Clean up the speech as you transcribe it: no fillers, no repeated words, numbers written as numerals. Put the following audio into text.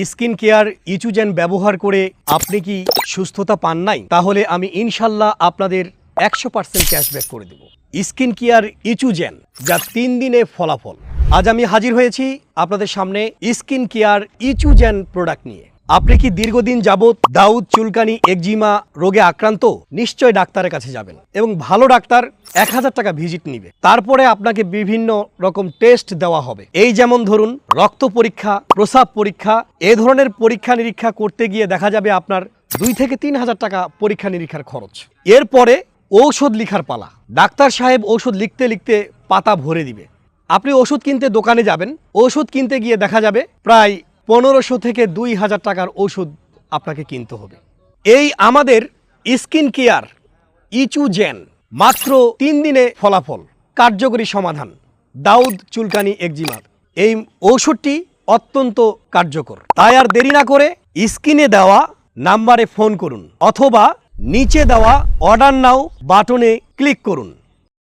Skin care ইচুজেন ব্যবহার করে আপনি কি সুস্থতা পান নাই? তাহলে আমি ইনশাল্লাহ আপনাদের 100% ক্যাশব্যাক করে দেব। স্কিন কেয়ার ইচুজেন, যা 3 দিনে ফলাফল। আজ আমি হাজির হয়েছি আপনাদের সামনে স্কিন কেয়ার ইচুজেন প্রোডাক্ট নিয়ে। আপনি কি দীর্ঘদিন যাবৎ দাউদ, চুলকানি, একজিমা রোগে আক্রান্ত? নিশ্চয় ডাক্তারের কাছে যাবেন এবং ভালো ডাক্তার 1000 টাকা ভিজিট নিবে। তারপরে আপনাকে বিভিন্ন রকম টেস্ট দেওয়া হবে। এই যেমন ধরুন রক্ত পরীক্ষা, প্রস্রাব পরীক্ষা, এ ধরনের পরীক্ষা নিরীক্ষা করতে গিয়ে দেখা যাবে আপনার 2 থেকে 3000 টাকা পরীক্ষা নিরীক্ষার খরচ। এরপরে ঔষধ লিখার পালা। ডাক্তার সাহেব ঔষধ লিখতে লিখতে পাতা ভরে দিবে। আপনি ওষুধ কিনতে দোকানে যাবেন, ওষুধ কিনতে গিয়ে দেখা যাবে প্রায় 1500 থেকে 2000 টাকার ওষুধ আপনাকে কিনতে হবে। এই আমাদের স্কিন কেয়ার ইচুজেন মাত্র 3 দিনে ফলাফল, কার্যকরী সমাধান দাউদ, চুলকানি, একজিমার। এই ঔষধটি অত্যন্ত কার্যকর। তাই আর দেরি না করে স্ক্রিনে দেওয়া নাম্বারে ফোন করুন অথবা নিচে দেওয়া অর্ডার নাও বাটনে ক্লিক করুন।